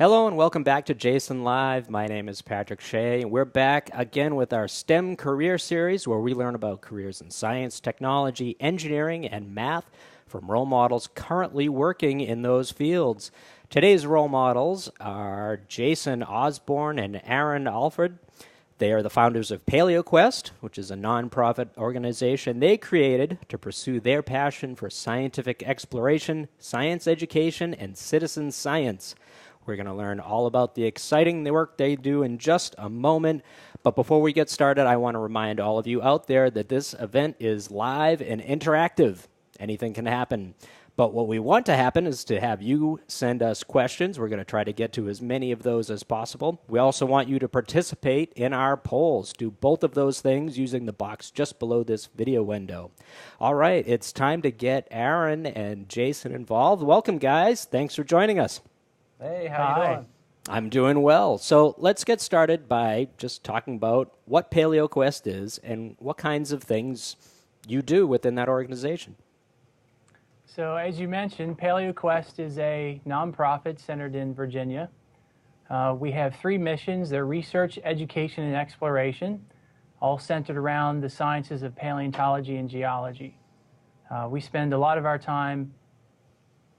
Hello and welcome back to Jason Live. My name is Patrick Shea, and we're back again with our STEM career series where we learn about careers in science, technology, engineering, and math from role models currently working in those fields. Today's role models are Jason Osborne and Aaron Alford. They are the founders of Paleo Quest, which is a nonprofit organization they created to pursue their passion for scientific exploration, science education, and citizen science. We're going to learn all about the exciting work they do in just a moment. But before we get started, I want to remind all of you out there that this event is live and interactive. Anything can happen. But what we want to happen is to have you send us questions. We're going to try to get to as many of those as possible. We also want you to participate in our polls. Do both of those things using the box just below this video window. All right, it's time to get Aaron and Jason involved. Welcome, guys. Thanks for joining us. Hey, how you doing? I'm doing well. So let's get started by just talking about what Paleo Quest is and what kinds of things you do within that organization. So as you mentioned, Paleo Quest is a nonprofit centered in Virginia. We have three missions. They're research, education, and exploration, all centered around the sciences of paleontology and geology. We spend a lot of our time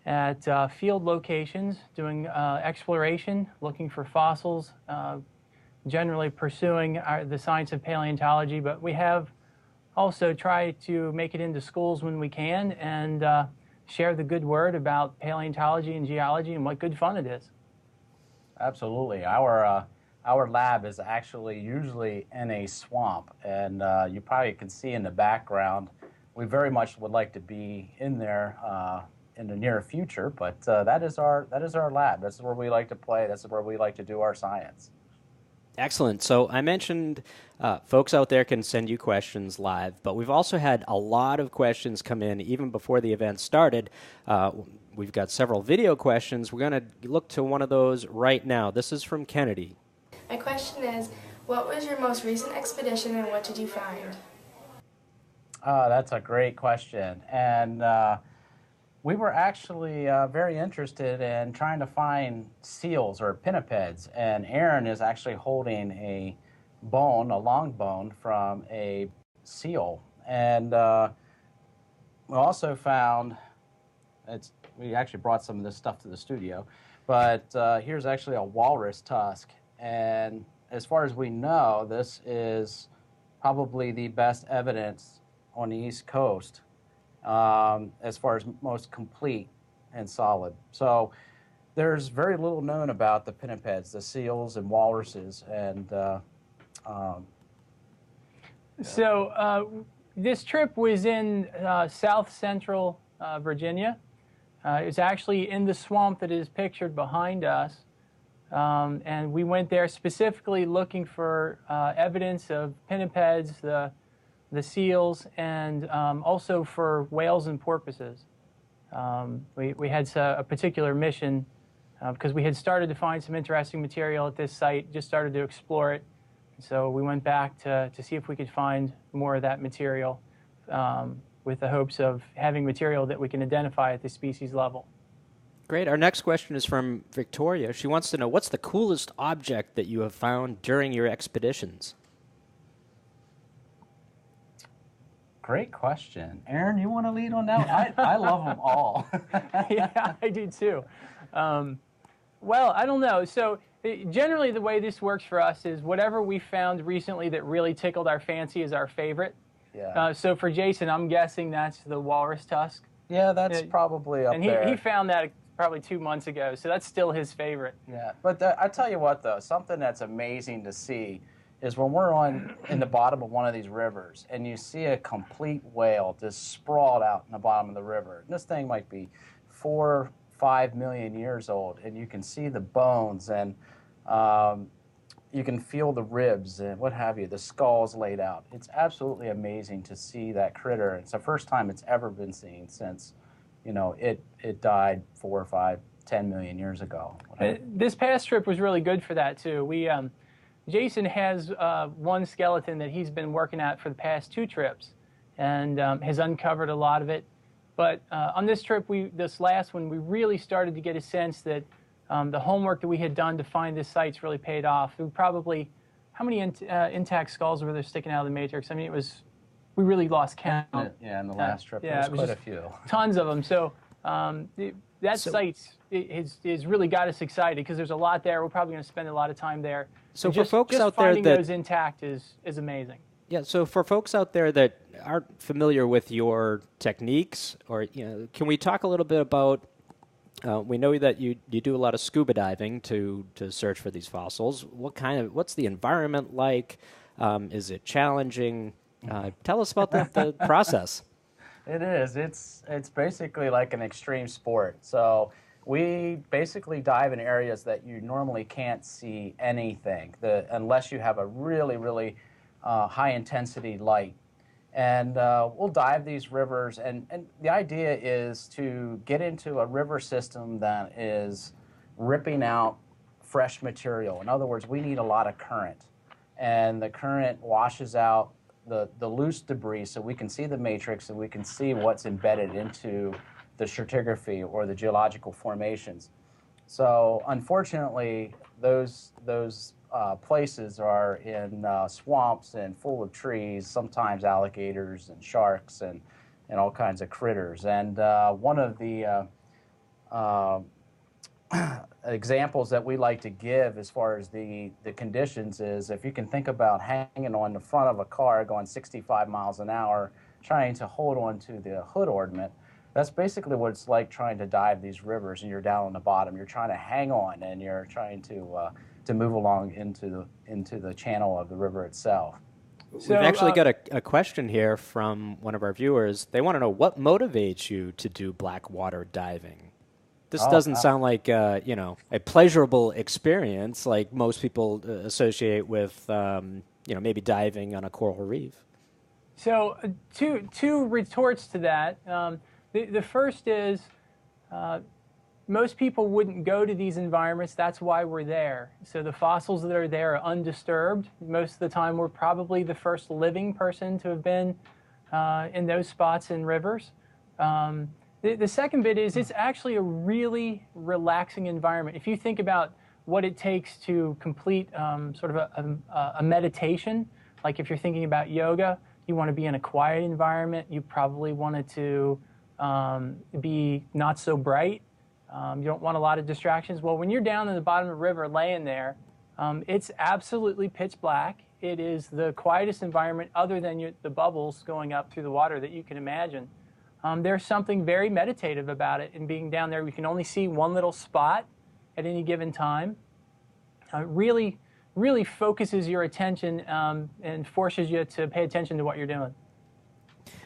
at field locations doing exploration, looking for fossils, generally pursuing the science of paleontology, but we have also tried to make it into schools when we can and share the good word about paleontology and geology and what good fun it is. Absolutely. Our lab is actually usually in a swamp, and you probably can see in the background, we very much would like to be in there in the near future, but that is our lab. That's where we like to play. That's where we like to do our science. Excellent. So I mentioned folks out there can send you questions live, but we've also had a lot of questions come in even before the event started. We've got several video questions. We're going to look to one of those right now. This is from Kennedy. My question is, what was your most recent expedition and what did you find? That's a great question. And we were actually very interested in trying to find seals or pinnipeds, and Aaron is actually holding a bone, a long bone from a seal. And we also found, we actually brought some of this stuff to the studio, but here's actually a walrus tusk. And as far as we know, this is probably the best evidence on the East Coast as far as most complete and solid. So there's very little known about the pinnipeds, the seals and walruses. And this trip was in south central Virginia. It was actually in the swamp that is pictured behind us. And we went there specifically looking for evidence of pinnipeds, the seals, and also for whales and porpoises. We had a particular mission because we had started to find some interesting material at this site, just started to explore it. So we went back to see if we could find more of that material with the hopes of having material that we can identify at the species level. Great. Our next question is from Victoria. She wants to know, what's the coolest object that you have found during your expeditions? Great question. Aaron, you want to lead on that one? I love them all. Yeah, I do too. Well, I don't know. So generally the way this works for us is whatever we found recently that really tickled our fancy is our favorite. Yeah. So for Jason, I'm guessing that's the walrus tusk. Yeah, that's probably up there. And he found that probably 2 months ago, so that's still his favorite. Yeah, but I tell you what, though, something that's amazing to see is when we're in the bottom of one of these rivers and you see a complete whale just sprawled out in the bottom of the river. And this thing might be 4 or 5 million years old, and you can see the bones and you can feel the ribs and what have you, the skulls laid out. It's absolutely amazing to see that critter. It's the first time it's ever been seen since, you know, it died 4 or 5, 10 million years ago. This past trip was really good for that too. Jason has one skeleton that he's been working at for the past 2 trips and has uncovered a lot of it. But on this trip, this last one, we really started to get a sense that the homework that we had done to find this site's really paid off. We probably, how many intact skulls were there sticking out of the matrix? I mean, we really lost count. Yeah, in the last trip, yeah, there was quite a few. Tons of them. So that site is really got us excited because there's a lot there. We're probably going to spend a lot of time there. So and for folks out there finding those intact is amazing. Yeah, so for folks out there that aren't familiar with your techniques, or can we talk a little bit about? We know that you do a lot of scuba diving to search for these fossils. What's the environment like? Is it challenging? Tell us about the process. It is. It's basically like an extreme sport. So we basically dive in areas that you normally can't see anything, unless you have a really, really high intensity light. And we'll dive these rivers, and the idea is to get into a river system that is ripping out fresh material. In other words, we need a lot of current, and the current washes out the loose debris so we can see the matrix and we can see what's embedded into the stratigraphy or the geological formations. So unfortunately, those places are in swamps and full of trees, sometimes alligators and sharks and all kinds of critters. And one of the examples that we like to give as far as the conditions is, if you can think about hanging on the front of a car going 65 miles an hour, trying to hold on to the hood ornament, that's basically what it's like trying to dive these rivers, and you're down on the bottom. You're trying to hang on, and you're trying to move along into the channel of the river itself. So, we've actually got a question here from one of our viewers. They want to know what motivates you to do black water diving. This doesn't sound like a pleasurable experience like most people associate with maybe diving on a coral reef. So two retorts to that. The first is most people wouldn't go to these environments. That's why we're there. So the fossils that are there are undisturbed. Most of the time, we're probably the first living person to have been in those spots and rivers. The second bit is it's actually a really relaxing environment. If you think about what it takes to complete sort of a meditation, like if you're thinking about yoga, you want to be in a quiet environment. You probably want it to be not so bright. You don't want a lot of distractions. Well, when you're down in the bottom of the river laying there, it's absolutely pitch black. It is the quietest environment other than the bubbles going up through the water that you can imagine. There's something very meditative about it, and being down there, you can only see one little spot at any given time. Really focuses your attention and forces you to pay attention to what you're doing.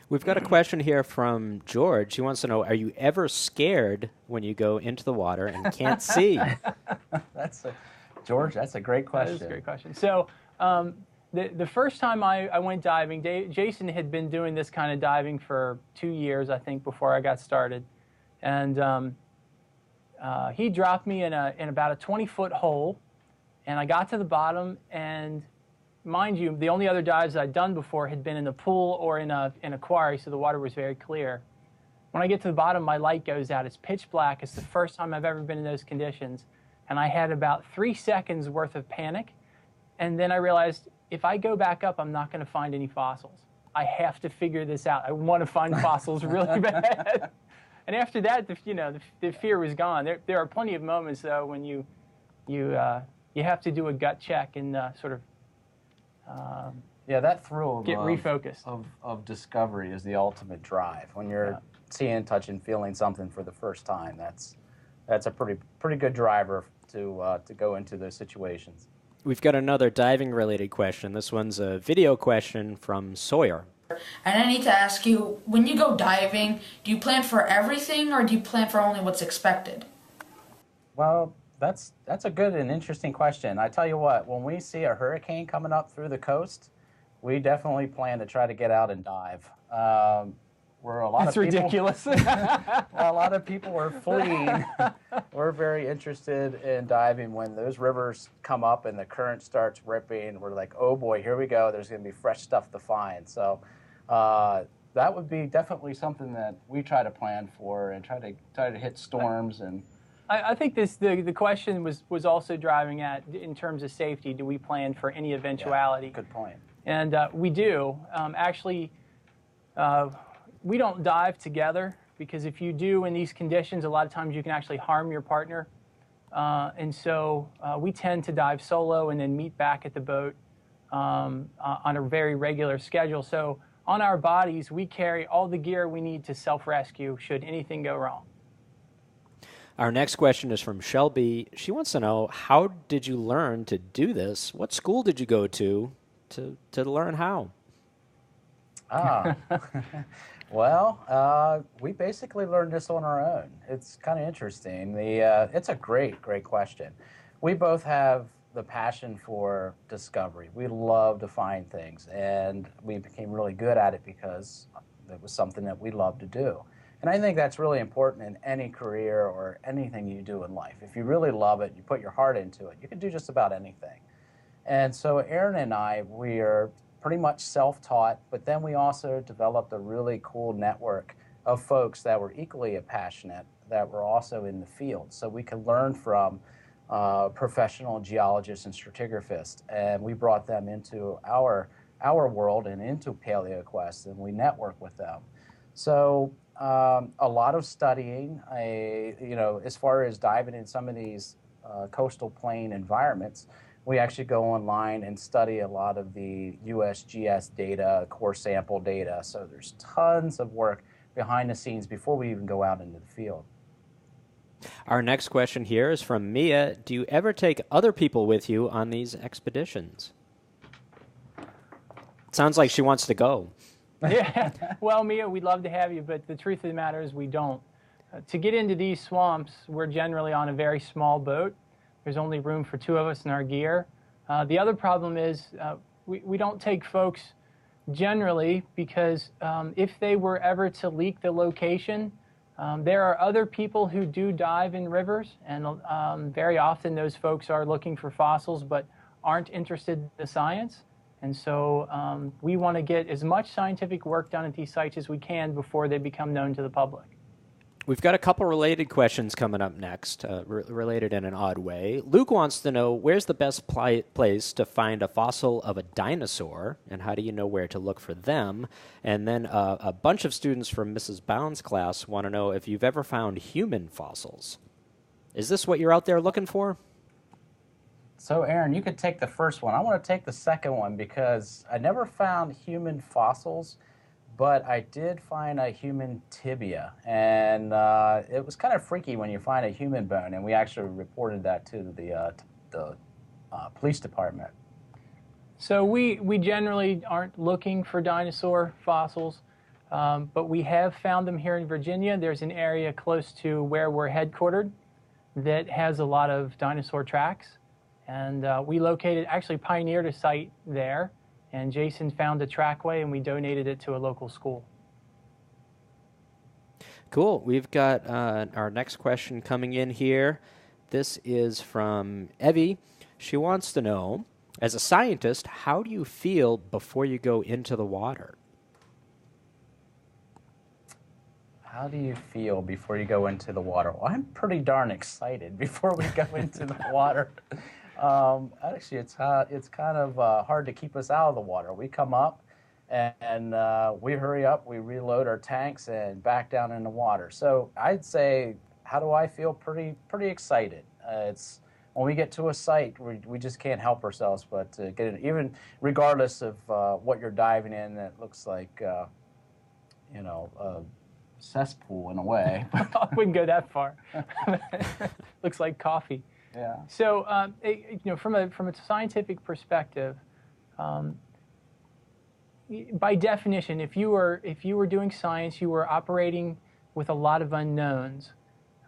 We've got a question here from George. He wants to know, are you ever scared when you go into the water and can't see? George, that's a great question. That is a great question. So the first time I went diving, Jason had been doing this kind of diving for 2 years, I think, before I got started. And he dropped me in about a 20-foot hole, and I got to the bottom, and mind you, the only other dives I'd done before had been in a pool or in a quarry, so the water was very clear. When I get to the bottom, my light goes out. It's pitch black. It's the first time I've ever been in those conditions. And I had about 3 seconds worth of panic. And then I realized, if I go back up, I'm not going to find any fossils. I have to figure this out. I want to find fossils really bad. And after that, the fear was gone. There are plenty of moments, though, when you have to do a gut check and sort of that thrill get refocused of discovery is the ultimate drive. When you're seeing, touching, feeling something for the first time, that's a pretty good driver to go into those situations. We've got another diving related question. This one's a video question from Sawyer. And I need to ask you, when you go diving, do you plan for everything or do you plan for only what's expected? Well, that's a good and interesting question. I tell you what, when we see a hurricane coming up through the coast, we definitely plan to try to get out and dive. That's ridiculous. A lot of people are fleeing. We're very interested in diving when those rivers come up and the current starts ripping. We're like, oh boy, here we go. There's going to be fresh stuff to find. So that would be definitely something that we try to plan for and try to hit storms and I think the question was also driving at, in terms of safety, do we plan for any eventuality? Yeah, good point. And we do. Actually, we don't dive together, because if you do in these conditions, a lot of times you can actually harm your partner. And so we tend to dive solo and then meet back at the boat on a very regular schedule. So on our bodies, we carry all the gear we need to self-rescue should anything go wrong. Our next question is from Shelby. She wants to know, how did you learn to do this? What school did you go to learn how? Well, we basically learned this on our own. It's kind of interesting. It's a great question. We both have the passion for discovery. We love to find things, and we became really good at it because it was something that we love to do. And I think that's really important in any career or anything you do in life. If you really love it, you put your heart into it, you can do just about anything. And so Aaron and I, we are pretty much self-taught, but then we also developed a really cool network of folks that were equally passionate, that were also in the field. So we could learn from professional geologists and stratigraphists, and we brought them into our world and into Paleo Quest, and we network with them. So a lot of studying, as far as diving in some of these coastal plain environments, we actually go online and study a lot of the USGS data, core sample data. So there's tons of work behind the scenes before we even go out into the field. Our next question here is from Mia. Do you ever take other people with you on these expeditions? It sounds like she wants to go. Yeah, well, Mia, we'd love to have you, but the truth of the matter is we don't. To get into these swamps, we're generally on a very small boat. There's only room for 2 of us in our gear. The other problem is we don't take folks generally because if they were ever to leak the location, there are other people who do dive in rivers, and very often those folks are looking for fossils but aren't interested in the science. And so we want to get as much scientific work done at these sites as we can before they become known to the public. We've got a couple related questions coming up next, related in an odd way. Luke wants to know, where's the best place to find a fossil of a dinosaur, and how do you know where to look for them? And then a bunch of students from Mrs. Bound's class want to know if you've ever found human fossils. Is this what you're out there looking for? So, Aaron, you could take the first one. I want to take the second one because I never found human fossils, but I did find a human tibia, and it was kind of freaky when you find a human bone, and we actually reported that to the police department. So we generally aren't looking for dinosaur fossils, but we have found them here in Virginia. There's an area close to where we're headquartered that has a lot of dinosaur tracks, and we actually pioneered a site there. And Jason found a trackway, and we donated it to a local school. Cool. We've got our next question coming in here. This is from Evie. She wants to know, as a scientist, how do you feel before you go into the water? How do you feel before you go into the water? Well, I'm pretty darn excited before we go into the water. Actually, it's kind of hard to keep us out of the water. We come up and we hurry up, we reload our tanks and back down in the water. So I'd say, how do I feel? Pretty excited. It's when we get to a site, we just can't help ourselves but to get in, even regardless of what you're diving in. That looks like a cesspool in a way. I wouldn't go that far. Looks like coffee. Yeah. So, from a scientific perspective, by definition, if you were doing science, you were operating with a lot of unknowns.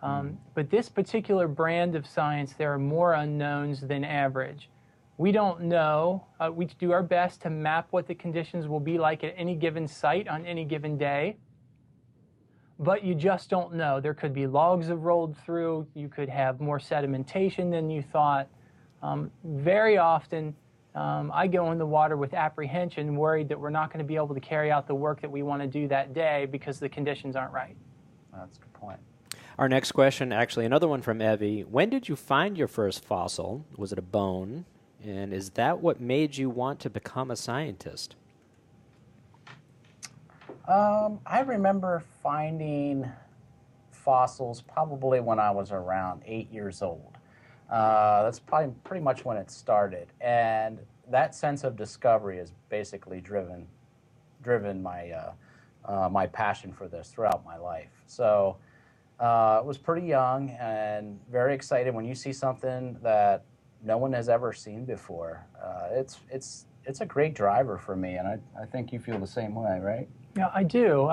But this particular brand of science, there are more unknowns than average. We don't know. We do our best to map what the conditions will be like at any given site on any given day. But you just don't know. There could be logs have rolled through. You could have more sedimentation than you thought. Very often, I go in the water with apprehension, worried that we're not going to be able to carry out the work that we want to do that day because the conditions aren't right. That's a good point. Our next question, actually another one from Evie. When did you find your first fossil? Was it a bone? And is that what made you want to become a scientist? I remember finding fossils probably when I was around 8 years old. That's probably pretty much when it started. And that sense of discovery has basically driven my, my passion for this throughout my life. So it was pretty young and very excited when you see something that no one has ever seen before. It's a great driver for me, and I think you feel the same way, right? Yeah, I do.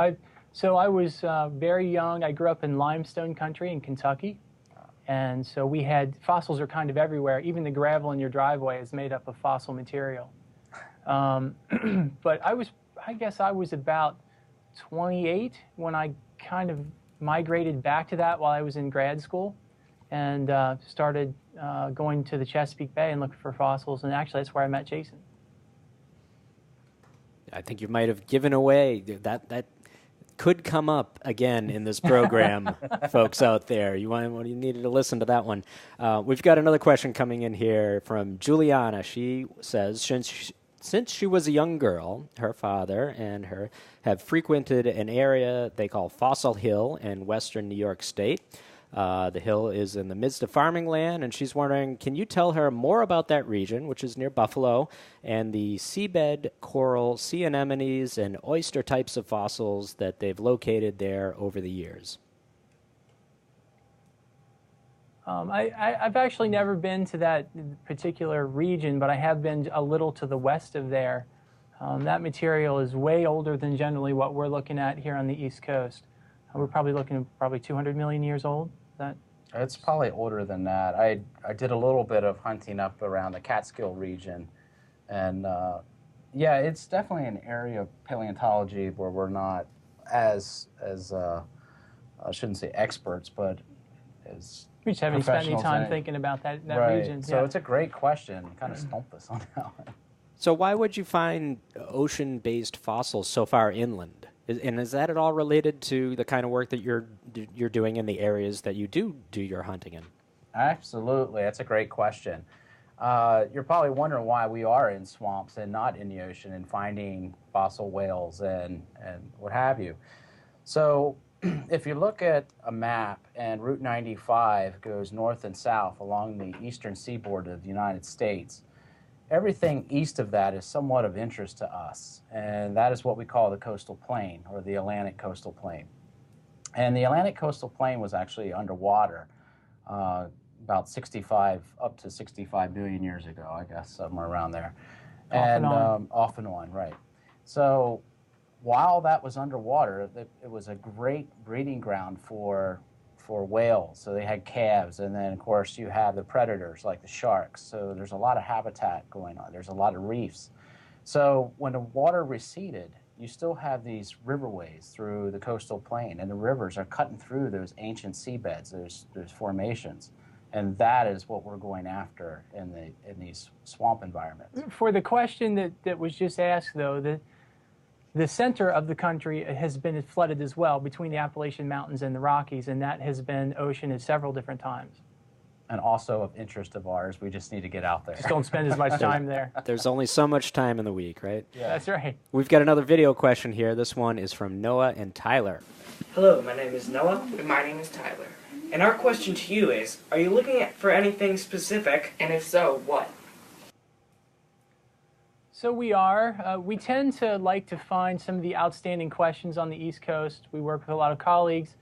So I was very young. I grew up in limestone country in Kentucky. And so we had, fossils are kind of everywhere. Even the gravel in your driveway is made up of fossil material. But I guess I was about 28 when I kind of migrated back to that while I was in grad school and started going to the Chesapeake Bay and looking for fossils. And actually, that's where I met Jason. I think you might have given away that could come up again in this program, folks out there. You needed to listen to that one. We've got another question coming in here from Juliana. She says, since she was a young girl, her father and her have frequented an area they call Fossil Hill in western New York State. The hill is in the midst of farming land, and she's wondering, can you tell her more about that region, which is near Buffalo, and the seabed coral, sea anemones, and oyster types of fossils that they've located there over the years? I've actually never been to that particular region, but I have been a little to the west of there. That material is way older than generally what we're looking at here on the East Coast. We're probably looking at 200 million years old. It's probably older than that. I did a little bit of hunting up around the Catskill region, and yeah, it's definitely an area of paleontology where we're not as I shouldn't say experts, but as we just haven't spent any professionals time in it. thinking about that Right. region. So Yeah. it's a great question. You kind of stumped us on that one. So why would you find ocean-based fossils so far inland? And is that at all related to the kind of work that you're doing in the areas that you do your hunting in? Absolutely. That's a great question. You're probably wondering why we are in swamps and not in the ocean and finding fossil whales and what have you. So if you look at a map and Route 95 goes north and south along the eastern seaboard of the United States, everything east of that is somewhat of interest to us, and that is what we call the coastal plain, or the Atlantic coastal plain. And the Atlantic coastal plain was actually underwater about 65 up to 65 billion years ago, I guess, somewhere around there. Off and on, right. So while that was underwater, it was a great breeding ground for whales. So they had calves, and then of course you have the predators like the sharks. So there's a lot of habitat going on. There's a lot of reefs. So when the water receded, you still have these riverways through the coastal plain, and the rivers are cutting through those ancient seabeds, those formations. And that is what we're going after in these swamp environments. For the question that was just asked, though, the center of the country has been flooded as well between the Appalachian Mountains and the Rockies, and that has been ocean at several different times. And also of interest of ours, we just need to get out there. Just don't spend as much time there. There's only so much time in the week, right? Yeah. That's right. We've got another video question here. This one is from Noah and Tyler. Hello, my name is Noah. And my name is Tyler. And our question to you is, are you looking for anything specific? And if so, what? So we are. We tend to like to find some of the outstanding questions on the East Coast. We work with a lot of colleagues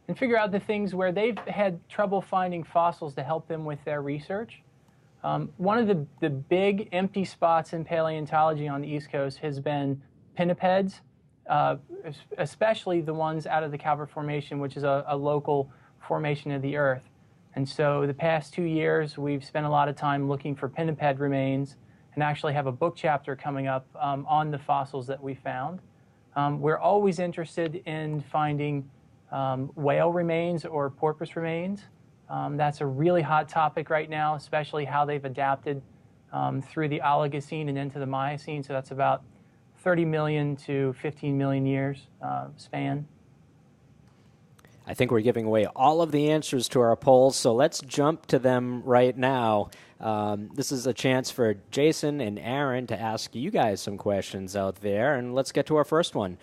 and figure out the things where they've had trouble finding fossils to help them with their research. One of the big empty spots in paleontology on the East Coast has been pinnipeds, especially the ones out of the Calvert Formation, which is a local formation of the Earth. And so the past 2 years, we've spent a lot of time looking for pinniped remains and actually have a book chapter coming up on the fossils that we found. We're always interested in finding whale remains or porpoise remains. That's a really hot topic right now, especially how they've adapted through the Oligocene and into the Miocene. So that's about 30 million to 15 million years span. I think we're giving away all of the answers to our polls, so let's jump to them right now. This is a chance for Jason and Aaron to ask you guys some questions out there, and let's get to our first one.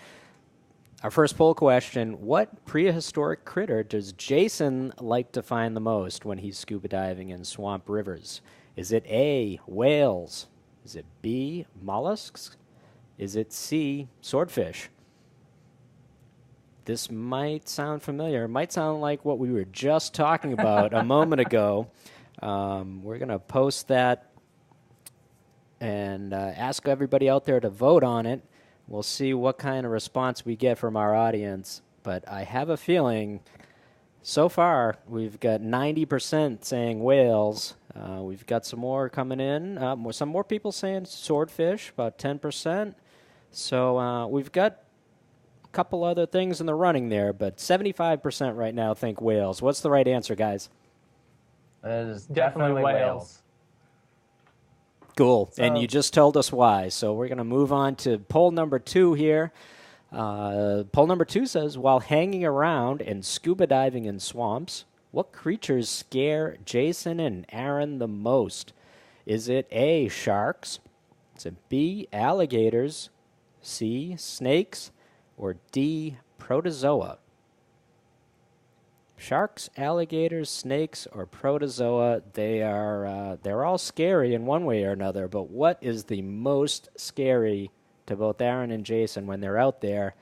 Our first poll question, what prehistoric critter does Jason like to find the most when he's scuba diving in swamp rivers? Is it A, whales? Is it B, mollusks? Is it C, swordfish? This might sound familiar. It might sound like what we were just talking about a moment ago. We're going to post that and ask everybody out there to vote on it. We'll see what kind of response we get from our audience. But I have a feeling so far we've got 90% saying whales. We've got some more coming in. Some more people saying swordfish, about 10%. So we've got couple other things in the running there, but 75% right now think whales. What's the right answer, guys? It is definitely whales. Cool. And you just told us why. So we're going to move on to poll number 2 here. Poll number 2 says, while hanging around and scuba diving in swamps, what creatures scare Jason and Aaron the most? Is it A, sharks? Is it B, alligators? C, snakes? Or D, protozoa? Sharks, alligators, snakes, or protozoa, they're all scary in one way or another, but what is the most scary to both Aaron and Jason when they're out there?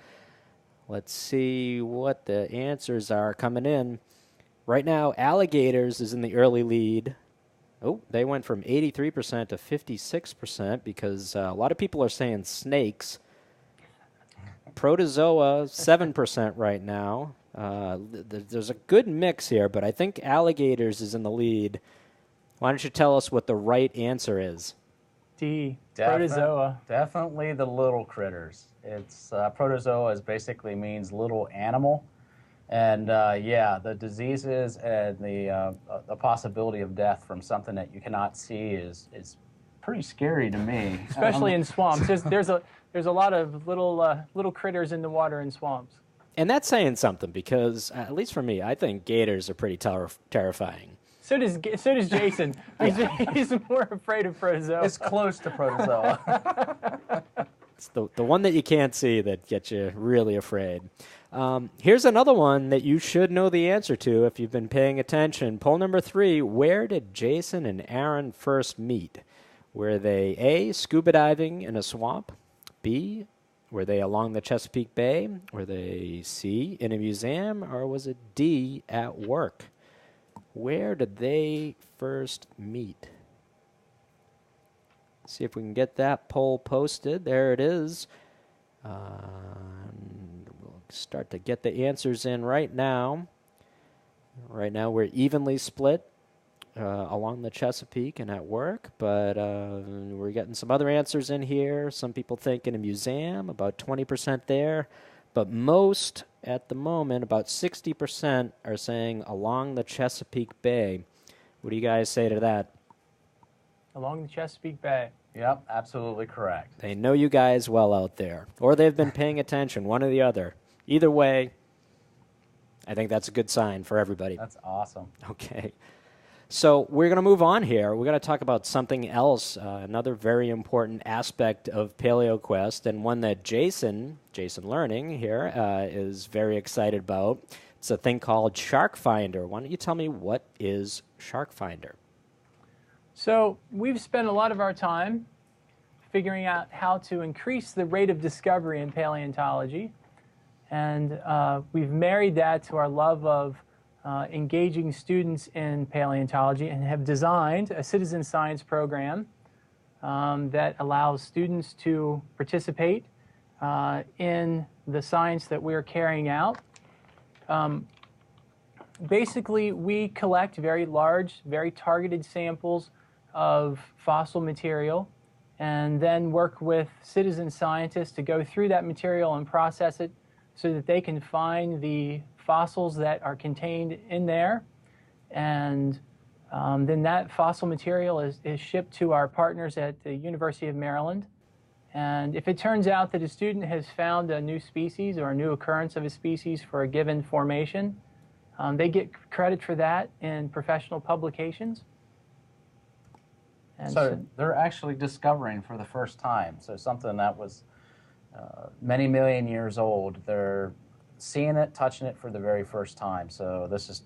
Let's see what the answers are coming in. Right now, alligators is in the early lead. Oh, they went from 83% to 56% because a lot of people are saying snakes. Protozoa, 7% right now. There's a good mix here, but I think alligators is in the lead. Why don't you tell us what the right answer is? D, protozoa. Definitely the little critters. It's protozoa basically means little animal. And yeah, the diseases and the possibility of death from something that you cannot see is pretty scary to me. Especially in swamps. There's a lot of little critters in the water in swamps. And that's saying something because, at least for me, I think gators are pretty terrifying. So does Jason. He's more afraid of protozoa. It's close to protozoa. It's the one that you can't see that gets you really afraid. Here's another one that you should know the answer to if you've been paying attention. Poll number 3, where did Jason and Aaron first meet? Were they A, scuba diving in a swamp? B, were they along the Chesapeake Bay? Were they C, in a museum? Or was it D, at work? Where did they first meet? See if we can get that poll posted. There it is. We'll start to get the answers in right now. Right now we're evenly split along the Chesapeake and at work, but we're getting some other answers in here. Some people think in a museum, about 20% there, but most at the moment, about 60% are saying along the Chesapeake Bay. What do you guys say to that? Along the Chesapeake Bay. Yep, absolutely correct. They know you guys well out there, or they've been paying attention, one or the other. Either way, I think that's a good sign for everybody. That's awesome. Okay. So we're going to move on here. We're going to talk about something else, another very important aspect of Paleo Quest, and one that Jason Learning here, is very excited about. It's a thing called Shark Finder. Why don't you tell me what is Shark Finder? So we've spent a lot of our time figuring out how to increase the rate of discovery in paleontology, and we've married that to our love of engaging students in paleontology and have designed a citizen science program that allows students to participate in the science that we're carrying out. Basically, we collect very large, very targeted samples of fossil material and then work with citizen scientists to go through that material and process it so that they can find the fossils that are contained in there, and then that fossil material is shipped to our partners at the University of Maryland. And if it turns out that a student has found a new species or a new occurrence of a species for a given formation, They get credit for that in professional publications. And so they're actually discovering for the first time. So something that was many million years old, they're seeing it, touching it for the very first time. So this is,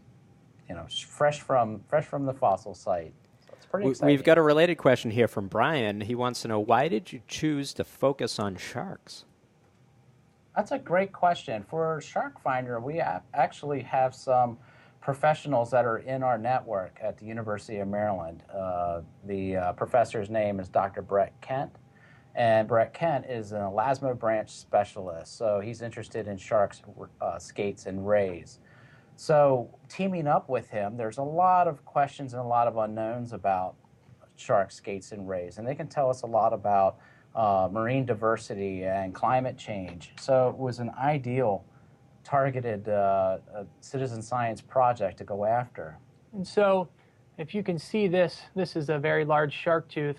fresh from the fossil site. So it's pretty exciting. We've got a related question here from Brian. He wants to know, why did you choose to focus on sharks? That's a great question. For Shark Finder, we actually have some professionals that are in our network at the University of Maryland. The professor's name is Dr. Brett Kent, and Brett Kent is an elasmo branch specialist, so he's interested in sharks, skates, and rays. So teaming up with him, there's a lot of questions and a lot of unknowns about sharks, skates, and rays, and they can tell us a lot about marine diversity and climate change. So it was an ideal targeted citizen science project to go after. And so if you can see this is a very large shark tooth.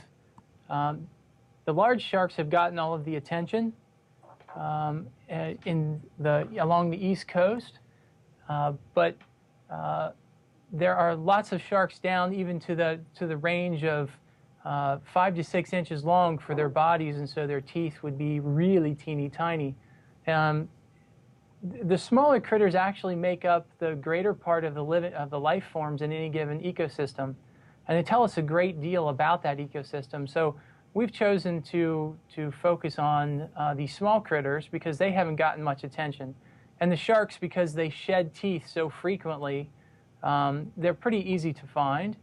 The large sharks have gotten all of the attention along the East Coast, but there are lots of sharks down even to the range of 5 to 6 inches long for their bodies, and so their teeth would be really teeny tiny. The smaller critters actually make up the greater part of the life forms in any given ecosystem, and they tell us a great deal about that ecosystem. So we've chosen to focus on these small critters because they haven't gotten much attention, and the sharks, because they shed teeth so frequently, they're pretty easy to find,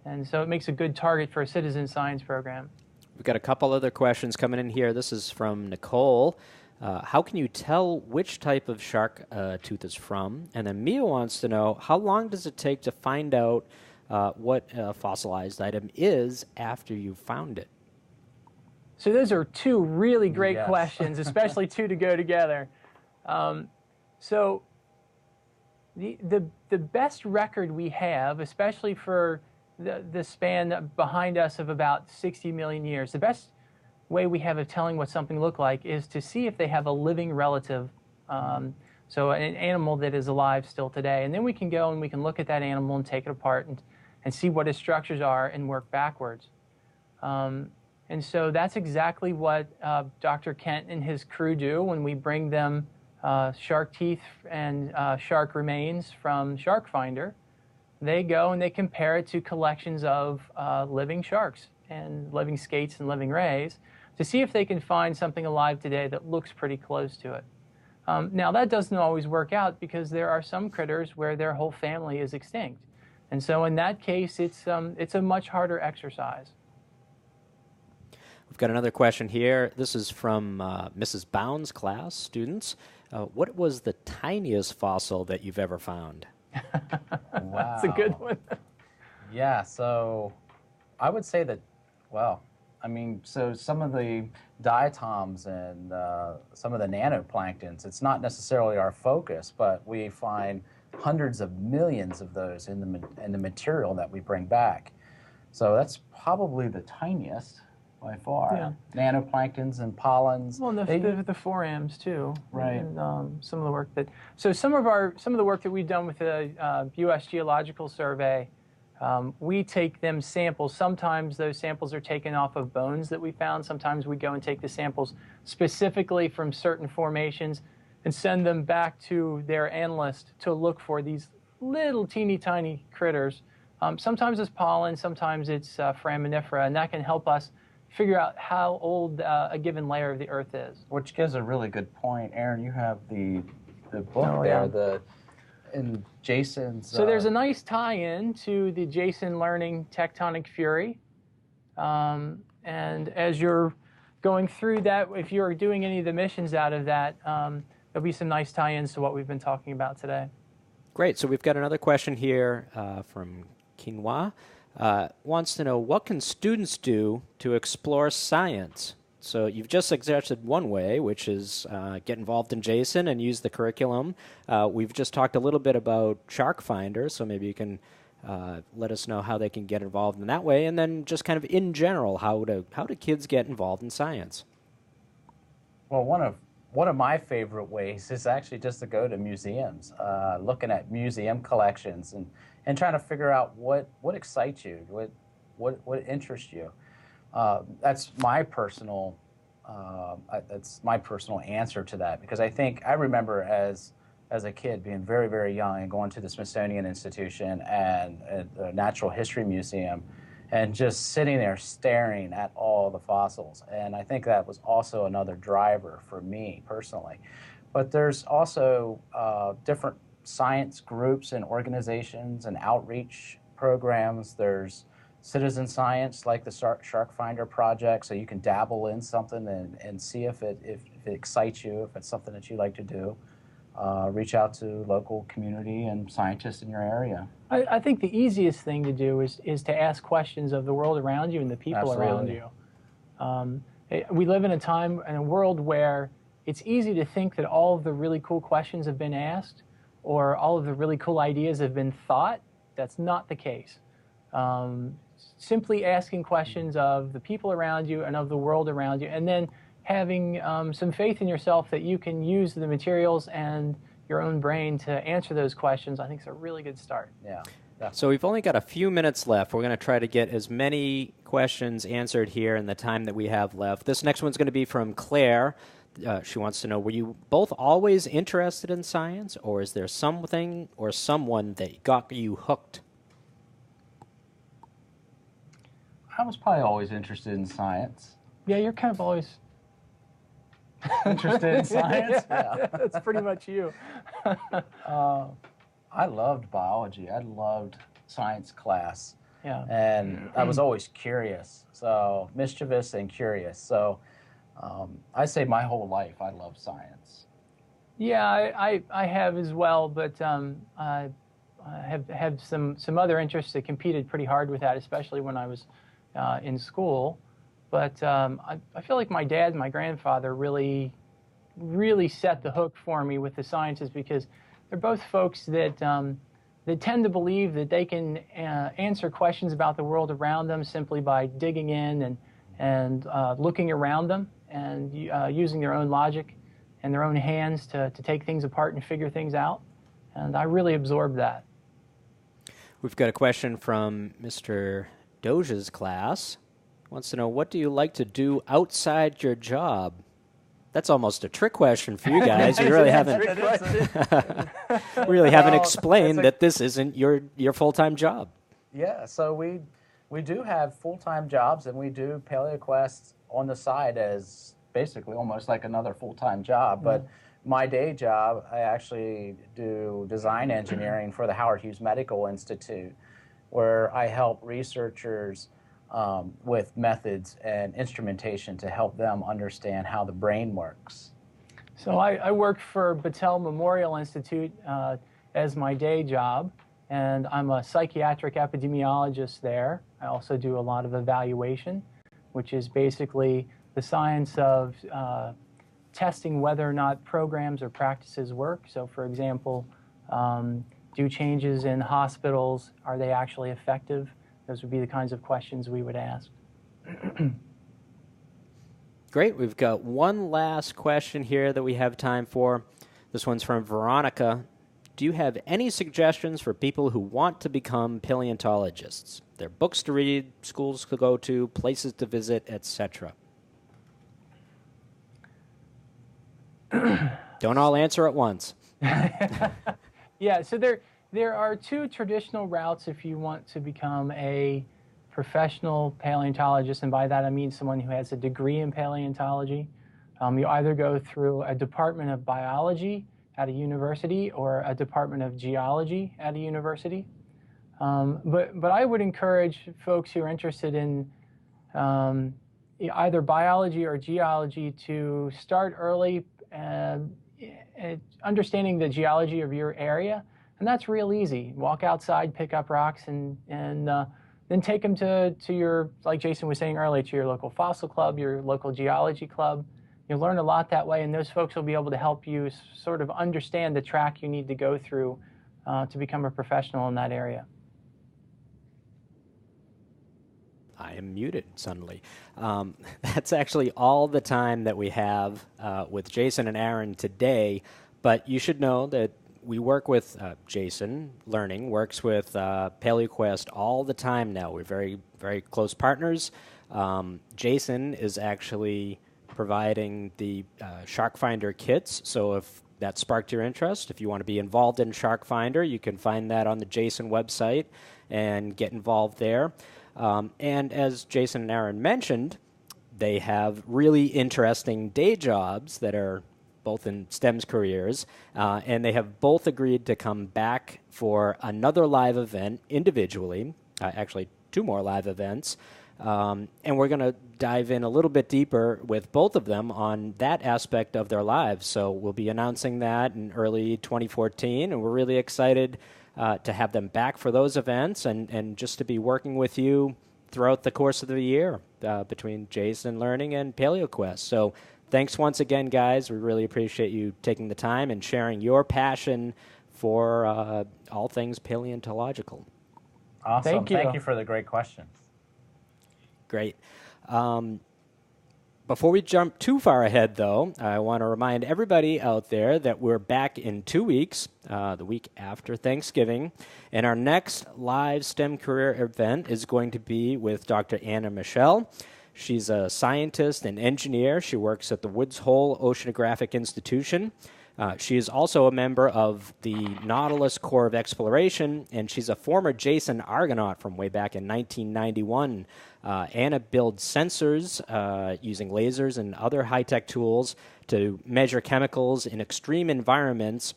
and so it makes a good target for a citizen science program. We've got a couple other questions coming in here. This is from Nicole. How can you tell which type of shark tooth is from? And then Mia wants to know, how long does it take to find out what a fossilized item is after you've found it? So those are two really great questions, especially two to go together. So the best record we have, especially for the span behind us of about 60 million years, the best way we have of telling what something looked like is to see if they have a living relative, so an animal that is alive still today. And then we can go and we can look at that animal and take it apart and see what its structures are and work backwards. And so that's exactly what Dr. Kent and his crew do when we bring them shark teeth and shark remains from Shark Finder. They go and they compare it to collections of living sharks and living skates and living rays to see if they can find something alive today that looks pretty close to it. Now, that doesn't always work out because there are some critters where their whole family is extinct. And so in that case, it's a much harder exercise. We've got another question here. This is from Mrs. Bounds' class, students. What was the tiniest fossil that you've ever found? Wow. That's a good one. Yeah, so I would say that, well, so some of the diatoms and some of the nanoplanktons, it's not necessarily our focus, but we find hundreds of millions of those in the material that we bring back. So that's probably the tiniest by far. Yeah. Nanoplanktons and pollens. Well, and the forams too. Right. And some of the work some of the work that we've done with the U.S. Geological Survey, we take them samples. Sometimes those samples are taken off of bones that we found. Sometimes we go and take the samples specifically from certain formations and send them back to their analyst to look for these little teeny tiny critters. Sometimes it's pollen, sometimes it's foraminifera, and that can help us figure out how old a given layer of the Earth is. Which gives a really good point. Aaron, you have the book there, in Jason's... So there's a nice tie-in to the Jason Learning Tectonic Fury. And as you're going through that, if you're doing any of the missions out of that, there'll be some nice tie-ins to what we've been talking about today. Great. So we've got another question here from Quinoa. Wants to know, what can students do to explore science? So you've just suggested one way, which is get involved in JASON and use the curriculum. We've just talked a little bit about Shark Finder, so maybe you can let us know how they can get involved in that way, and then just kind of in general, how do kids get involved in science? Well, one of one of my favorite ways is actually just to go to museums, looking at museum collections and trying to figure out what excites you, what interests you. That's my personal answer to that, because I remember as a kid being very, very young and going to the Smithsonian Institution and the Natural History Museum and just sitting there staring at all the fossils. And I think that was also another driver for me personally. But there's also different science groups and organizations and outreach programs. There's citizen science like the Shark Finder Project, so you can dabble in something and see if it excites you, if it's something that you like to do. Reach out to local community and scientists in your area. I think the easiest thing to do is to ask questions of the world around you and the people around you. We live in a time and a world where it's easy to think that all of the really cool questions have been asked or all of the really cool ideas have been thought. That's not the case. Simply asking questions of the people around you and of the world around you, and then having some faith in yourself that you can use the materials and your own brain to answer those questions, I think is a really good start. Yeah. So we've only got a few minutes left. We're going to try to get as many questions answered here in the time that we have left. This next one's going to be from Claire. She wants to know, were you both always interested in science, or is there something or someone that got you hooked? I was probably always interested in science. Yeah, you're kind of always Interested in science? Yeah. That's pretty much you. I loved biology. I loved science class. Yeah. And I was always curious, so mischievous and curious. So I say my whole life I love science. Yeah, I have as well, but I have some other interests that competed pretty hard with that, especially when I was in school. But I feel like my dad and my grandfather really set the hook for me with the sciences, because they're both folks that tend to believe that they can answer questions about the world around them simply by digging in and looking around them and using their own logic and their own hands to take things apart and figure things out. And I really absorbed that. We've got a question from Mr. Doja's class. Wants to know, what do you like to do outside your job? That's almost a trick question for you guys. You really haven't explained that this isn't your full-time job. Yeah, so we do have full-time jobs, and we do Paleo Quest on the side as basically almost like another full-time job. But my day job, I actually do design engineering for the Howard Hughes Medical Institute, where I help researchers with methods and instrumentation to help them understand how the brain works. So I work for Battelle Memorial Institute as my day job, and I'm a psychiatric epidemiologist there. I also do a lot of evaluation, which is basically the science of testing whether or not programs or practices work. So for example, do changes in hospitals, are they actually effective? Those would be the kinds of questions we would ask. Great. We've got one last question here that we have time for. This one's from Veronica. Do you have any suggestions for people who want to become paleontologists? There are books to read, schools to go to, places to visit, etc. Don't all answer at once. Yeah, so there are two traditional routes if you want to become a professional paleontologist, and by that I mean someone who has a degree in paleontology. You either go through a department of biology at a university or a department of geology at a university. But I would encourage folks who are interested in either biology or geology to start early understanding the geology of your area. And that's real easy. Walk outside, pick up rocks, and then take them to your, like Jason was saying earlier, to your local fossil club, your local geology club. You'll learn a lot that way, and those folks will be able to help you sort of understand the track you need to go through to become a professional in that area. I am muted suddenly. That's actually all the time that we have with Jason and Aaron today, but you should know that we work with Jason Learning, works with Paleo Quest all the time now. We're very, very close partners. Jason is actually providing the Shark Finder kits, so if that sparked your interest, if you want to be involved in Shark Finder, you can find that on the Jason website and get involved there. And as Jason and Aaron mentioned, they have really interesting day jobs that are both in STEM's careers, and they have both agreed to come back for another live event individually, actually 2 more live events, and we're going to dive in a little bit deeper with both of them on that aspect of their lives. So we'll be announcing that in early 2014, and we're really excited to have them back for those events and just to be working with you throughout the course of the year between Jason Learning and Paleo Quest. So thanks once again, guys. We really appreciate you taking the time and sharing your passion for all things paleontological. Awesome. Thank you for the great questions. Great. Before we jump too far ahead, though, I want to remind everybody out there that we're back in 2 weeks, the week after Thanksgiving, and our next live STEM career event is going to be with Dr. Anna Michelle. She's a scientist and engineer. She works at the Woods Hole Oceanographic Institution. She is also a member of the Nautilus Corps of Exploration, and she's a former Jason Argonaut from way back in 1991. Anna builds sensors using lasers and other high-tech tools to measure chemicals in extreme environments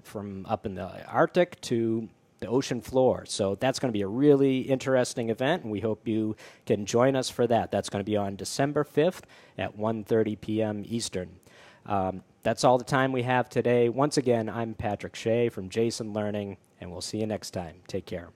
from up in the Arctic to the ocean floor. So that's going to be a really interesting event, and we hope you can join us for that. That's going to be on December 5th at 1:30 p.m. Eastern. That's all the time we have today. Once again, I'm Patrick Shea from Jason Learning, and we'll see you next time. Take care.